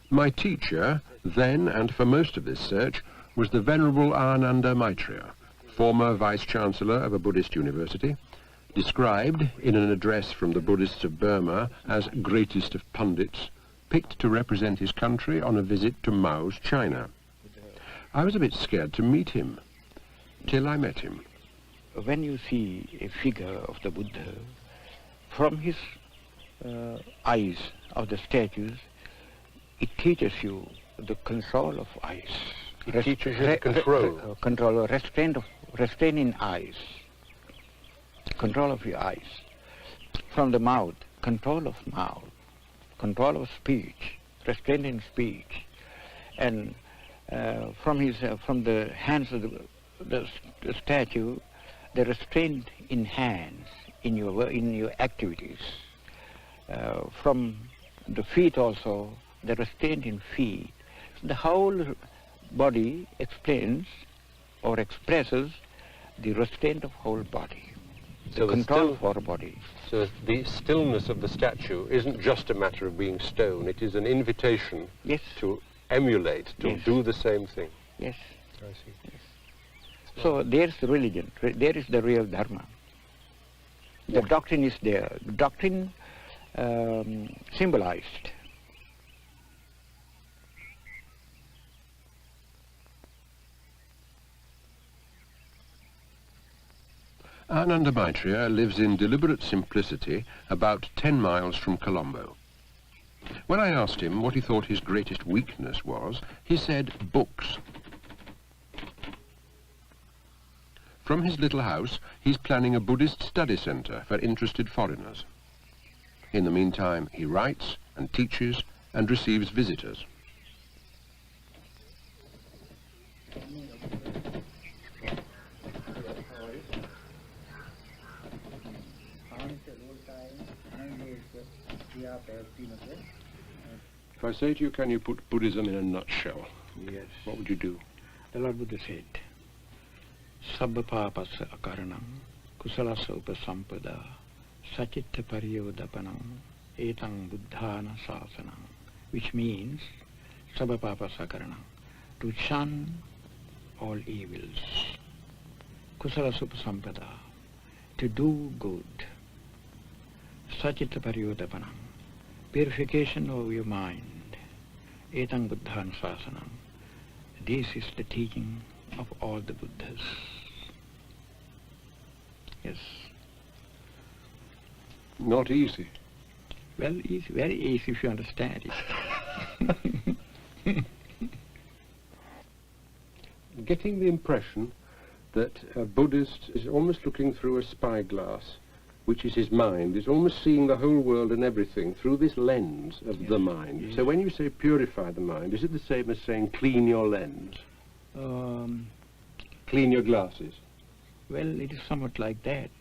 My teacher, then and for most of this search, was the Venerable Ananda Maitreya, former Vice-Chancellor of a Buddhist university, described in an address from the Buddhists of Burma as greatest of pundits, picked to represent his country on a visit to Mao's China. I was a bit scared to meet him, till I met him. When you see a figure of the Buddha, from his eyes of the statues, it teaches you the control of eyes. It teaches you control. Control or restraining eyes. Control of your eyes. From the mouth, control of mouth. Control of speech, restraining speech. And from the hands of the statue, the restraint in hands, in your activities. From the feet also, the restraint in feet. The whole body explains or expresses the restraint of whole body, the control of our body. So the stillness of the statue isn't just a matter of being stone, it is an invitation to emulate, to do the same thing. Yes. I see. Yes. So there's the religion, there is the real dharma. The doctrine is there. The doctrine symbolized. Ananda Maitreya lives in deliberate simplicity about 10 miles from Colombo. When I asked him what he thought his greatest weakness was, he said books. From his little house, he's planning a Buddhist study centre for interested foreigners. In the meantime, he writes and teaches and receives visitors. If I say to you, can you put Buddhism in a nutshell? Yes. What would you do? The Lord Buddha said, Sabba papasa akaranam, kusalasa upasampada, sachitta pariyodapanam, etang buddhana sasanam, which means, Sabba papasa akaranam, to shun all evils, kusalasa upasampada, to do good, sachitta pariyodapanam, purification of your mind, etang buddhana sasanam. This is the teaching of all the Buddhas. Yes. Not easy. Well, easy, very easy if you understand it. Getting the impression that a Buddhist is almost looking through a spyglass, which is his mind, is almost seeing the whole world and everything through this lens of the mind. Yes. So when you say purify the mind, is it the same as saying clean your lens? Clean your glasses? Well, it is somewhat like that.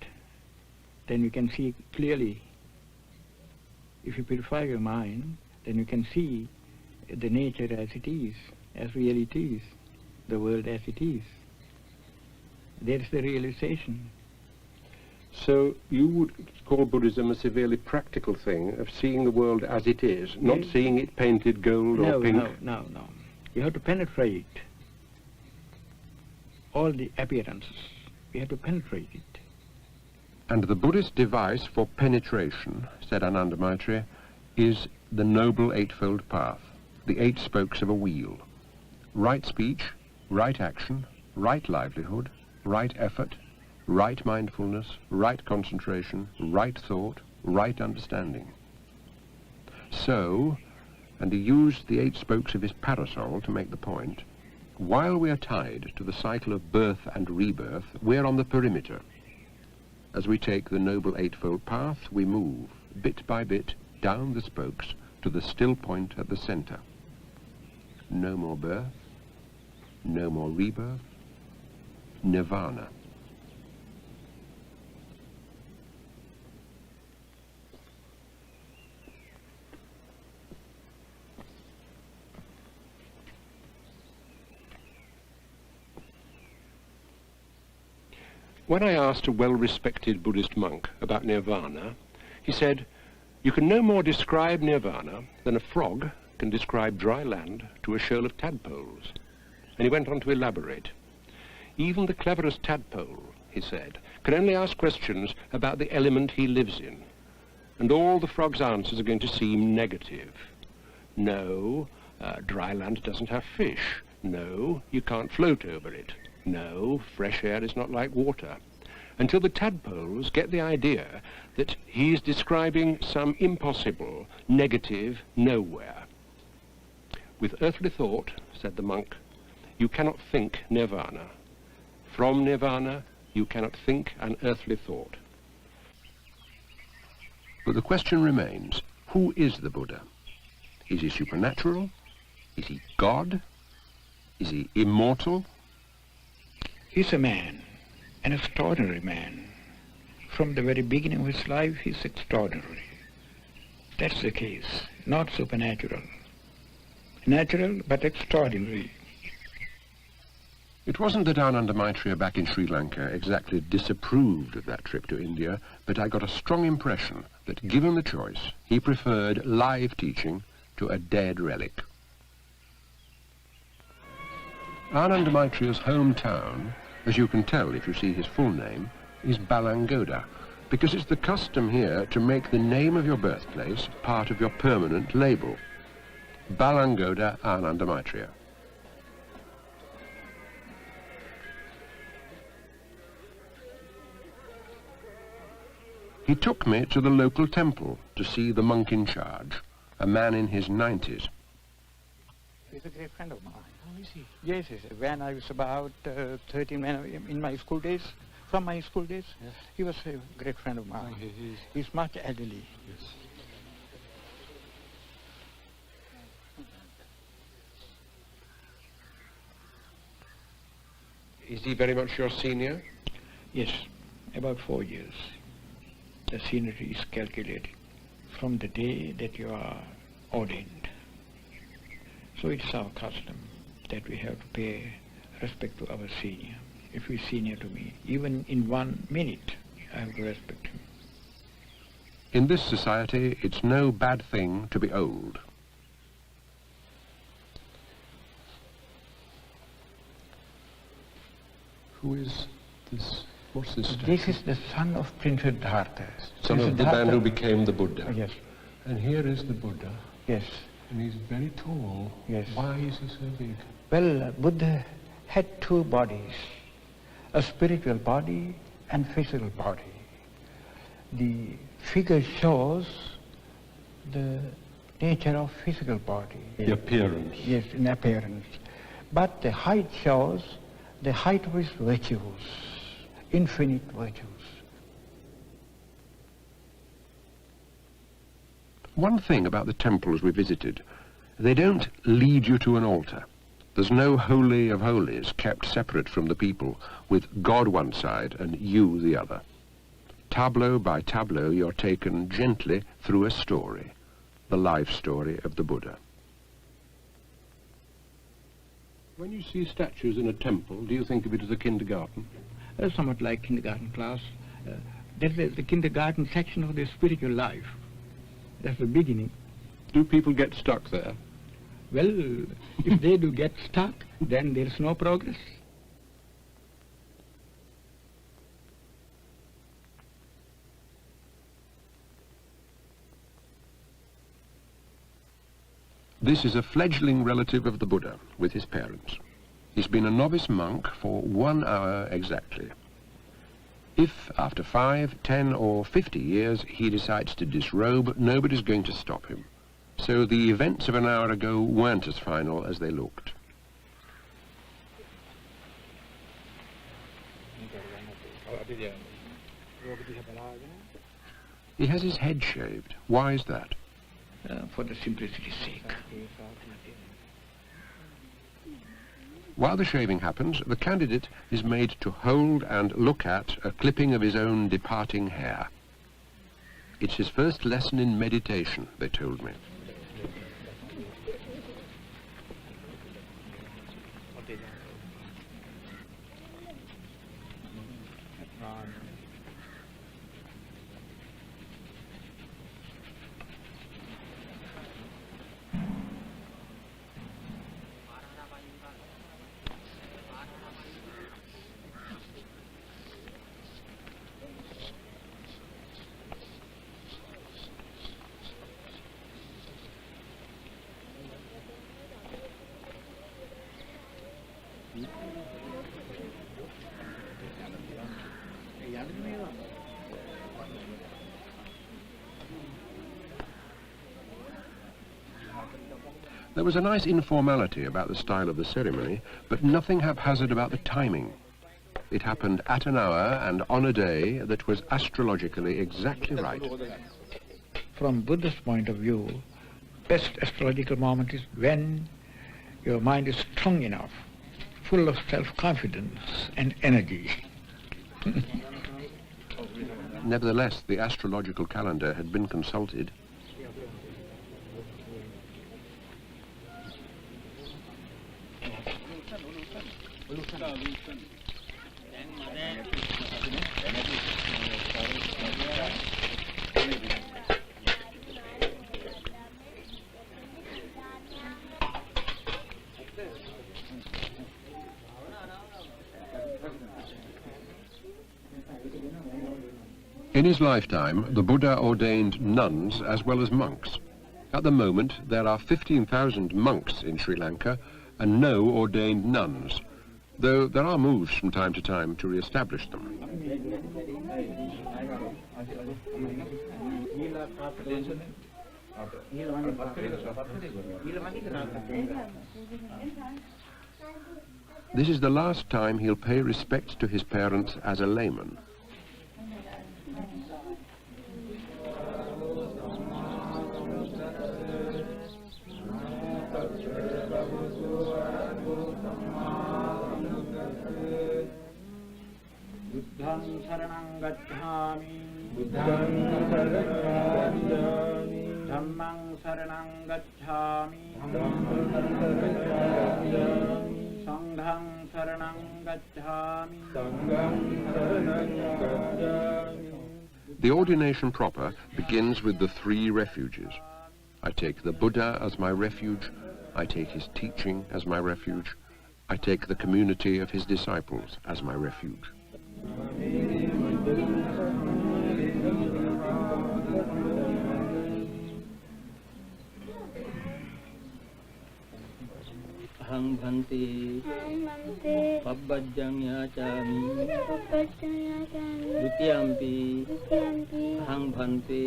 Then you can see clearly. If you purify your mind, then you can see the nature as it is, as really it is, the world as it is. There is the realization. So you would call Buddhism a severely practical thing of seeing the world as it is, not seeing it painted gold or pink? No. You have to penetrate all the appearances. We have to penetrate it. And the Buddhist device for penetration, said Ananda Maitreya, is the Noble Eightfold Path, the 8 spokes of a wheel. Right speech, right action, right livelihood, right effort, right mindfulness, right concentration, right thought, right understanding. So, and he used the 8 spokes of his parasol to make the point, while we are tied to the cycle of birth and rebirth, we're on the perimeter. As we take the Noble Eightfold Path, we move, bit by bit, down the spokes to the still point at the center. No more birth, no more rebirth, nirvana. When I asked a well-respected Buddhist monk about nirvana, he said, you can no more describe nirvana than a frog can describe dry land to a shoal of tadpoles. And he went on to elaborate. Even the cleverest tadpole, he said, can only ask questions about the element he lives in. And all the frog's answers are going to seem negative. No, dry land doesn't have fish. No, you can't float over it. No, fresh air is not like water. Until the tadpoles get the idea that he is describing some impossible, negative nowhere. With earthly thought, said the monk, you cannot think nirvana. From nirvana, you cannot think an earthly thought. But the question remains, who is the Buddha? Is he supernatural? Is he God? Is he immortal? He's a man, an extraordinary man. From the very beginning of his life, he's extraordinary. That's the case, not supernatural. Natural, but extraordinary. It wasn't that Ananda Maitreya back in Sri Lanka exactly disapproved of that trip to India, but I got a strong impression that given the choice, he preferred live teaching to a dead relic. Ananda Maitreya's hometown, as you can tell if you see his full name, is Balangoda, because it's the custom here to make the name of your birthplace part of your permanent label. Balangoda Ananda Maitreya. He took me to the local temple to see the monk in charge, a man in his 90s. He's a great friend of mine. Oh, is he? Yes, yes. When I was about 13, in my school days, from my school days, yes. He was a great friend of mine. Oh, he's much elderly. Yes. Is he very much your senior? Yes, about 4 years. The seniority is calculated from the day that you are ordained. So it's our custom that we have to pay respect to our senior. If he's senior to me, even in 1 minute, I have to respect him. In this society, it's no bad thing to be old. Who is this? What's this statue? This is the son of Prince Siddhartha. Son of the man who became the Buddha. Oh, yes. And here is the Buddha. Yes. And he's very tall. Yes. Why is he so big? Well, Buddha had 2 bodies, a spiritual body and physical body. The figure shows the nature of physical body. The appearance. Yes, in appearance. But the height shows the height of his virtues, infinite virtues. One thing about the temples we visited, they don't lead you to an altar. There's no holy of holies kept separate from the people, with God one side and you the other. Tableau by tableau, you're taken gently through a story, the life story of the Buddha. When you see statues in a temple, do you think of it as a kindergarten? Somewhat like kindergarten class. That's the kindergarten section of their spiritual life. That's the beginning. Do people get stuck there? Well, if they do get stuck, then there's no progress. This is a fledgling relative of the Buddha with his parents. He's been a novice monk for 1 hour exactly. If, after 5, 10 or 50 years, he decides to disrobe, nobody's going to stop him. So the events of an hour ago weren't as final as they looked. He has his head shaved. Why is that? For the simplicity's sake. While the shaving happens, the candidate is made to hold and look at a clipping of his own departing hair. It's his first lesson in meditation, they told me. There was a nice informality about the style of the ceremony, but nothing haphazard about the timing. It happened at an hour and on a day that was astrologically exactly right. From Buddhist point of view, best astrological moment is when your mind is strong enough, full of self-confidence and energy. Nevertheless, the astrological calendar had been consulted. In his lifetime, the Buddha ordained nuns as well as monks. At the moment, there are 15,000 monks in Sri Lanka and no ordained nuns, though there are moves from time to time to re-establish them. This is the last time he'll pay respect to his parents as a layman. Buddham saranang gacchami, Buddham saranang gacchami, Dhammang saranang gacchami, Sanghang saranang gacchami, Sanghang saranang gacchami. The ordination proper begins with the 3 refuges. I take the Buddha as my refuge, I take his teaching as my refuge, I take the community of his disciples as my refuge. Aham bhante, pabbajjang yachami, dutiyampi, aham bhante,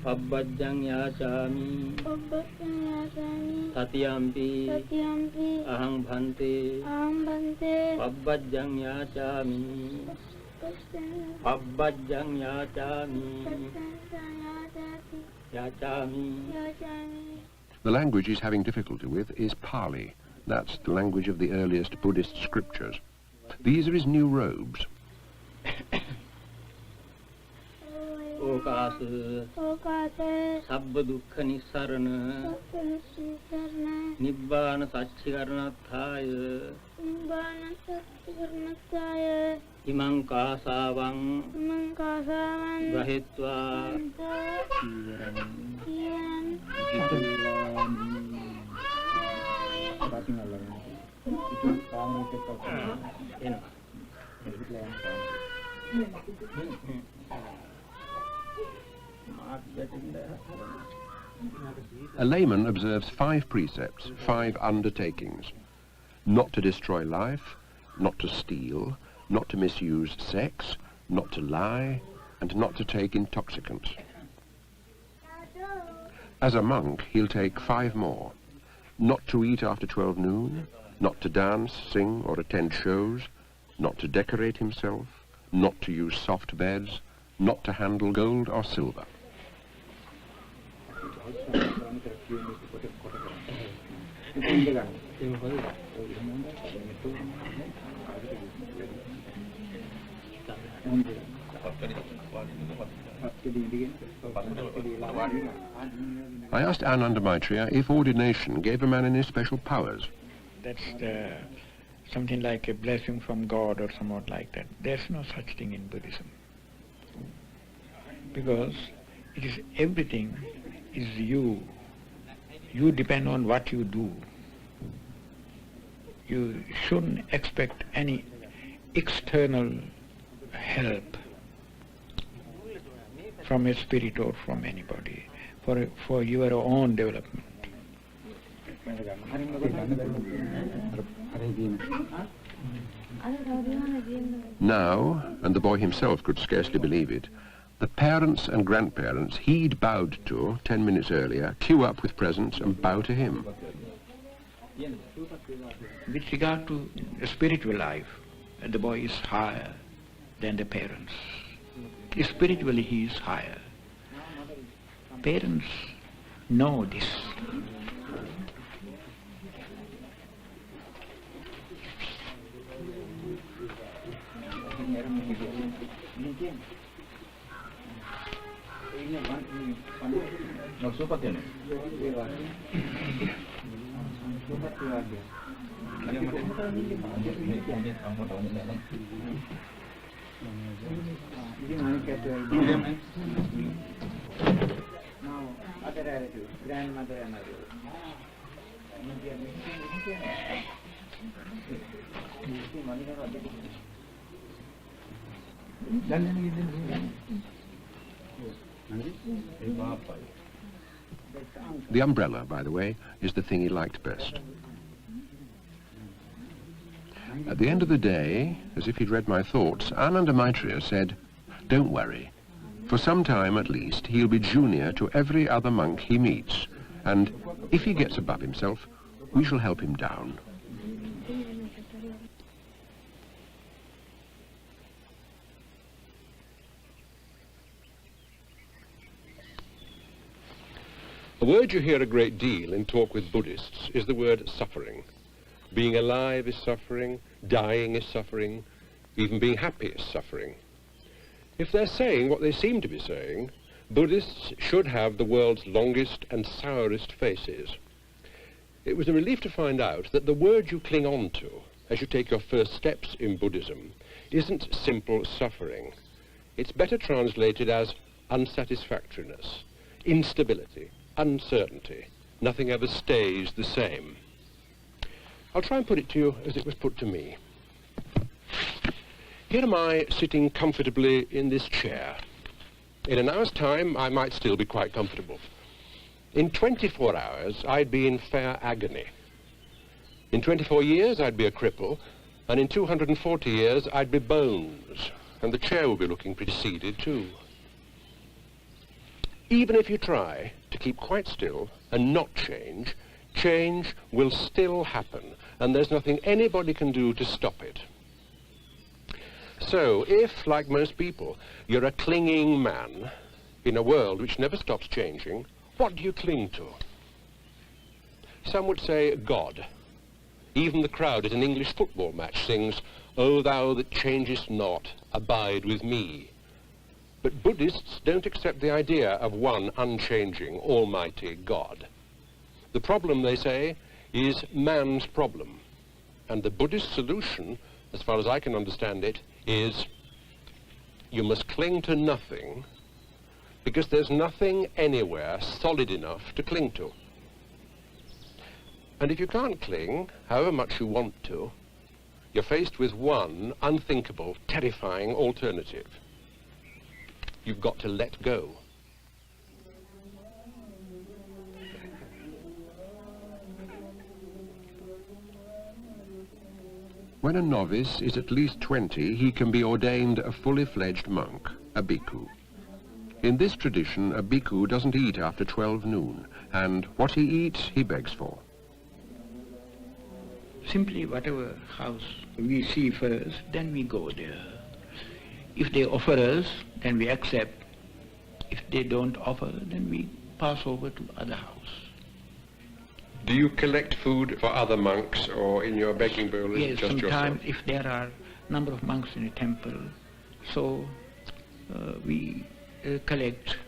pabbajjang yachami, tatiyampi, aham bhante, pabbajjang yachami, pabbajjang yachami. The language he's having difficulty with is Pali. That's the language of the earliest Buddhist scriptures. These are his new robes. Okasa, sabba dukkha nissarana, nibbana satchikaranathaya, imang kasavang, gahitva, A layman observes 5 precepts, 5 undertakings. Not to destroy life, not to steal, not to misuse sex, not to lie, and not to take intoxicants. As a monk, he'll take 5 more. Not to eat after 12 noon, not to dance, sing, or attend shows, not to decorate himself, not to use soft beds, not to handle gold or silver. I asked Ananda Maitreya if ordination gave a man any special powers. That's something like a blessing from God or somewhat like that. There's no such thing in Buddhism. Because it is everything is you. You depend on what you do. You shouldn't expect any external help from a spirit or from anybody for your own development. Now, and the boy himself could scarcely believe it, the parents and grandparents he'd bowed to 10 minutes earlier queue up with presents and bow to him. With regard to the spiritual life, the boy is higher than the parents. Spiritually he is higher. Parents know this. Other relative, grandmother and other. The umbrella, by the way, is the thing he liked best. At the end of the day, as if he'd read my thoughts, Ananda Maitreya said, "Don't worry. For some time at least, he'll be junior to every other monk he meets, and if he gets above himself, we shall help him down." A word you hear a great deal in talk with Buddhists is the word suffering. Being alive is suffering, dying is suffering, even being happy is suffering. If they're saying what they seem to be saying, Buddhists should have the world's longest and sourest faces. It was a relief to find out that the word you cling on to as you take your first steps in Buddhism isn't simple suffering. It's better translated as unsatisfactoriness, instability, uncertainty. Nothing ever stays the same. I'll try and put it to you as it was put to me. Here am I sitting comfortably in this chair. In an hour's time, I might still be quite comfortable. In 24 hours, I'd be in fair agony. In 24 years, I'd be a cripple, and in 240 years, I'd be bones, and the chair would be looking pretty seeded too. Even if you try to keep quite still and not change, change will still happen, and there's nothing anybody can do to stop it. So, if, like most people, you're a clinging man in a world which never stops changing, what do you cling to? Some would say God. Even the crowd at an English football match sings, "O thou that changest not, abide with me." But Buddhists don't accept the idea of one unchanging, almighty God. The problem, they say, is man's problem. And the Buddhist solution, as far as I can understand it, is you must cling to nothing because there's nothing anywhere solid enough to cling to. And if you can't cling, however much you want to, you're faced with one unthinkable, terrifying alternative. You've got to let go. When a novice is at least 20, he can be ordained a fully fledged monk, a bhikkhu. In this tradition, a bhikkhu doesn't eat after 12 noon, and what he eats, he begs for. Simply whatever house we see first, then we go there. If they offer us, then we accept. If they don't offer, then we pass over to other house. Do you collect food for other monks, or in your begging bowl is it just yourself? Yes, sometimes if there are a number of monks in a temple, so we collect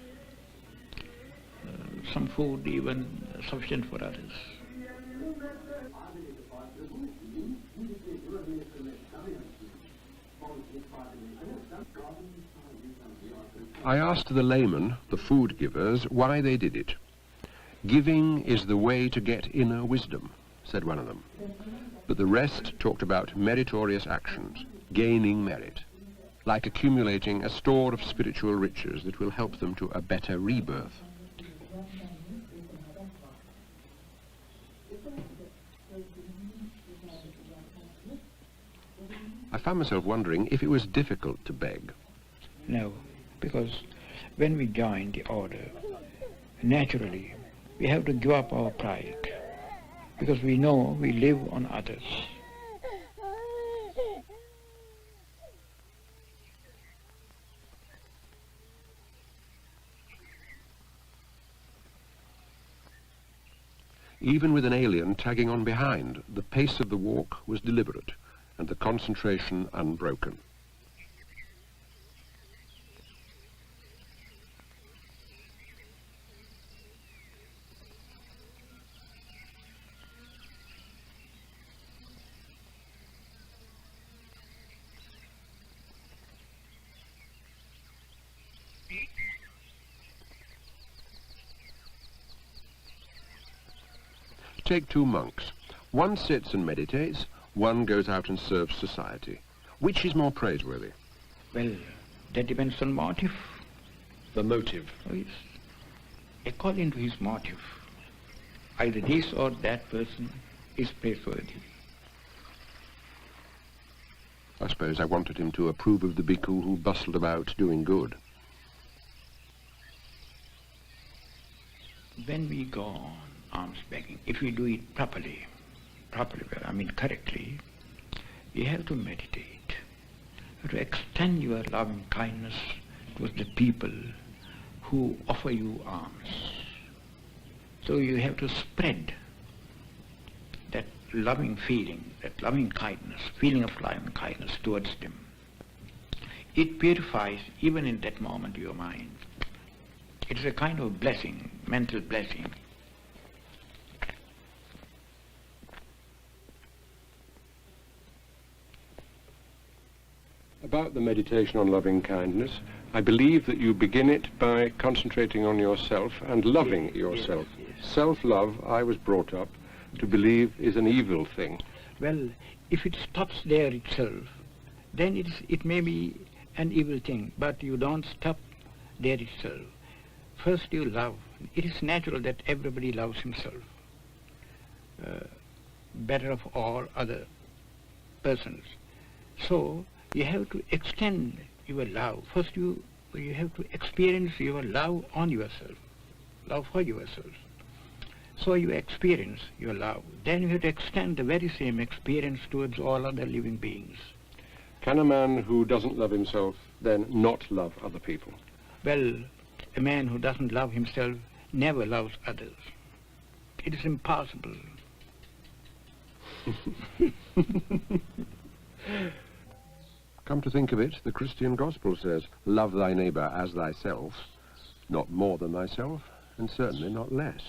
some food, even sufficient for others. I asked the laymen, the food givers, why they did it. "Giving is the way to get inner wisdom," said one of them. But the rest talked about meritorious actions, gaining merit, like accumulating a store of spiritual riches that will help them to a better rebirth. I found myself wondering if it was difficult to beg. No, because when we join the order, naturally, we have to give up our pride, because we know we live on others. Even with an alien tagging on behind, the pace of the walk was deliberate and the concentration unbroken. Take two monks. One sits and meditates, one goes out and serves society. Which is more praiseworthy? Well, that depends on motive. The motive. Oh, yes. According to his motive, either this or that person is praiseworthy. I suppose I wanted him to approve of the bhikkhu who bustled about doing good. When we go on alms begging, if we do it properly, correctly, you have to meditate. You have to extend your loving kindness towards the people who offer you alms. So you have to spread that loving feeling, that loving kindness, feeling of loving kindness towards them. It purifies, even in that moment, your mind. It is a kind of blessing, mental blessing. About the meditation on loving kindness, I believe that you begin it by concentrating on yourself and loving yourself. Yes. Self-love, I was brought up to believe, is an evil thing. Well, if it stops there itself, then it may be an evil thing, but you don't stop there itself. First you love. It is natural that everybody loves himself better of all other persons. So you have to extend your love. First you have to experience your love on yourself, love for yourself. So you experience your love. Then you have to extend the very same experience towards all other living beings. Can a man who doesn't love himself then not love other people? Well, a man who doesn't love himself never loves others. It is impossible. Come to think of it, the Christian gospel says, love thy neighbour as thyself, not more than thyself, and certainly not less.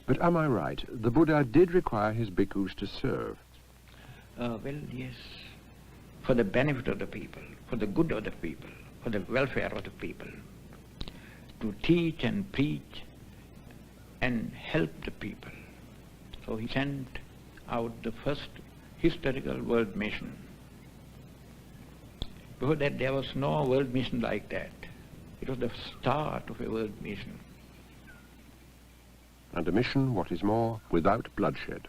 But am I right? The Buddha did require his bhikkhus to serve. Well, yes. For the benefit of the people, for the good of the people, for the welfare of the people. To teach and preach and help the people. So he sent out the first historical world mission. Before that there was no world mission like that. It was the start of a world mission. And a mission, what is more, without bloodshed.